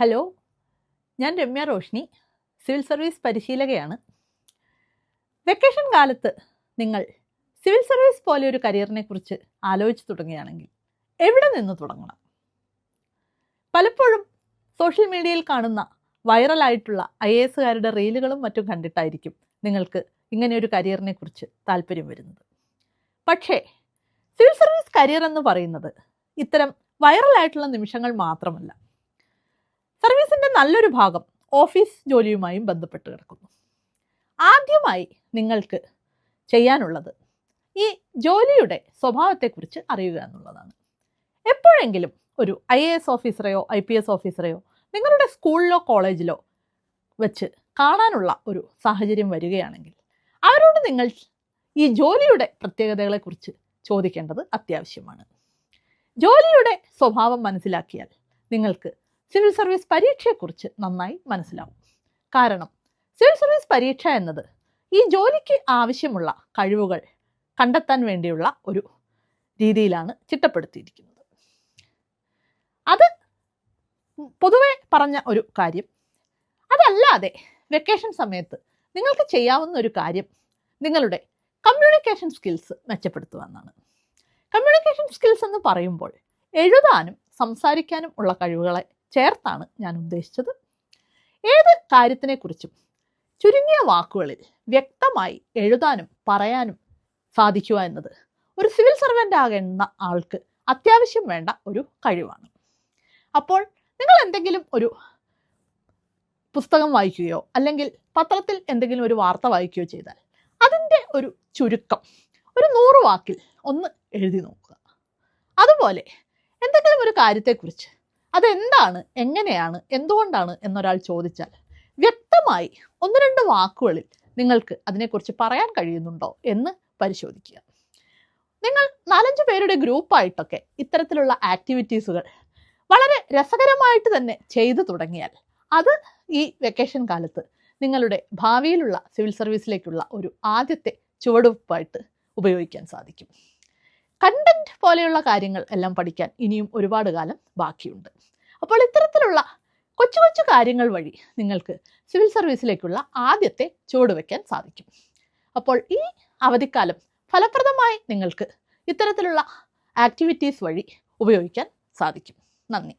Hello, ഞാൻ Ramya Roshni, civil service പരിശീലകയാണ്. Vacation കാലത്ത് നിങ്ങൾ സിവിൽ സർവീസ് പോലെ ഒരു കരിയറിനെ കുറിച്ച് ആലോചിച്ച് തുടങ്ങുകയാണെങ്കിൽ എവിടെ നിന്ന് തുടങ്ങണം? പലപ്പോഴും സോഷ്യൽ മീഡിയയിൽ കാണുന്ന വൈറലായിട്ടുള്ള IASകാരുടെ റീലുകളും മറ്റും കണ്ടിട്ടായിരിക്കും നിങ്ങൾക്ക് ഇങ്ങനെയൊരു കരിയറിനെ കുറിച്ച് താല്പര്യം വരുന്നത്. പക്ഷേ സിവിൽ സർവീസ് കരിയർ എന്ന് പറയുന്നത് ഇത്തരം വൈറലായിട്ടുള്ള നിമിഷങ്ങൾ മാത്രമല്ല. സർവീസിൻ്റെ നല്ലൊരു ഭാഗം ഓഫീസ് ജോലിയുമായും ബന്ധപ്പെട്ട് കിടക്കുന്നു. ആദ്യമായി നിങ്ങൾക്ക് ചെയ്യാനുള്ളത് ഈ ജോലിയുടെ സ്വഭാവത്തെക്കുറിച്ച് അറിയുക എന്നുള്ളതാണ്. എപ്പോഴെങ്കിലും ഒരു IAS ഓഫീസറെയോ IPS ഓഫീസറെയോ നിങ്ങളുടെ സ്കൂളിലോ കോളേജിലോ വെച്ച് കാണാനുള്ള ഒരു സാഹചര്യം വരികയാണെങ്കിൽ അവരോട് നിങ്ങൾ ഈ ജോലിയുടെ പ്രത്യേകതകളെക്കുറിച്ച് ചോദിക്കേണ്ടത് അത്യാവശ്യമാണ്. ജോലിയുടെ സ്വഭാവം മനസ്സിലാക്കിയാൽ നിങ്ങൾക്ക് സിവിൽ സർവീസ് പരീക്ഷയെക്കുറിച്ച് നന്നായി മനസ്സിലാവും. കാരണം സിവിൽ സർവീസ് പരീക്ഷ എന്നത് ഈ ജോലിക്ക് ആവശ്യമുള്ള കഴിവുകൾ കണ്ടെത്താൻ വേണ്ടിയുള്ള ഒരു രീതിയിലാണ് ചിട്ടപ്പെടുത്തിയിരിക്കുന്നത്. അത് പൊതുവെ പറഞ്ഞ ഒരു കാര്യം. അതല്ലാതെ വെക്കേഷൻ സമയത്ത് നിങ്ങൾക്ക് ചെയ്യാവുന്ന ഒരു കാര്യം നിങ്ങളുടെ കമ്മ്യൂണിക്കേഷൻ സ്കിൽസ് മെച്ചപ്പെടുത്തുക എന്നാണ്. കമ്മ്യൂണിക്കേഷൻ സ്കിൽസ് എന്ന് പറയുമ്പോൾ എഴുതാനും സംസാരിക്കാനും ഉള്ള കഴിവുകളെ ചേർത്താണ് ഞാൻ ഉദ്ദേശിച്ചത്. ഏത് കാര്യത്തിനെക്കുറിച്ചും ചുരുങ്ങിയ വാക്കുകളിൽ വ്യക്തമായി എഴുതാനും പറയാനും സാധിക്കുക എന്നത് ഒരു സിവിൽ സർവൻ്റ് ആകുന്ന ആൾക്ക് അത്യാവശ്യം വേണ്ട ഒരു കഴിവാണ്. അപ്പോൾ നിങ്ങൾ എന്തെങ്കിലും ഒരു പുസ്തകം വായിക്കുകയോ അല്ലെങ്കിൽ പത്രത്തിൽ എന്തെങ്കിലും ഒരു വാർത്ത വായിക്കുകയോ ചെയ്താൽ അതിൻ്റെ ഒരു ചുരുക്കം ഒരു 100 വാക്കിൽ ഒന്ന് എഴുതി നോക്കുക. അതുപോലെ എന്തെങ്കിലും ഒരു കാര്യത്തെക്കുറിച്ച് അതെന്താണ്, എങ്ങനെയാണ്, എന്തുകൊണ്ടാണ് എന്നൊരാൾ ചോദിച്ചാൽ വ്യക്തമായി 1-2 വാക്കുകളിൽ നിങ്ങൾക്ക് അതിനെക്കുറിച്ച് പറയാൻ കഴിയുന്നുണ്ടോ എന്ന് പരിശോധിക്കുക. നിങ്ങൾ 4-5 പേരുടെ ഗ്രൂപ്പായിട്ടൊക്കെ ഇത്തരത്തിലുള്ള ആക്ടിവിറ്റീസുകൾ വളരെ രസകരമായിട്ട് തന്നെ ചെയ്തു തുടങ്ങിയാൽ അത് ഈ വെക്കേഷൻ കാലത്ത് നിങ്ങളുടെ ഭാവിയിലുള്ള സിവിൽ സർവീസിലേക്കുള്ള ഒരു ആദ്യത്തെ ചുവടുവയ്പ്പായിട്ട് ഉപയോഗിക്കാൻ സാധിക്കും. കണ്ടന്റ് പോലെയുള്ള കാര്യങ്ങൾ എല്ലാം പഠിക്കാൻ ഇനിയും ഒരുപാട് കാലം ബാക്കിയുണ്ട്. അപ്പോൾ ഇത്തരത്തിലുള്ള കൊച്ചു കൊച്ചു കാര്യങ്ങൾ വഴി നിങ്ങൾക്ക് സിവിൽ സർവീസിലേക്കുള്ള ആദ്യത്തെ ചുവടുവയ്ക്കാൻ സാധിക്കും. അപ്പോൾ ഈ അവധിക്കാലം ഫലപ്രദമായി നിങ്ങൾക്ക് ഇത്തരത്തിലുള്ള ആക്ടിവിറ്റീസ് വഴി ഉപയോഗിക്കാൻ സാധിക്കും. നന്ദി.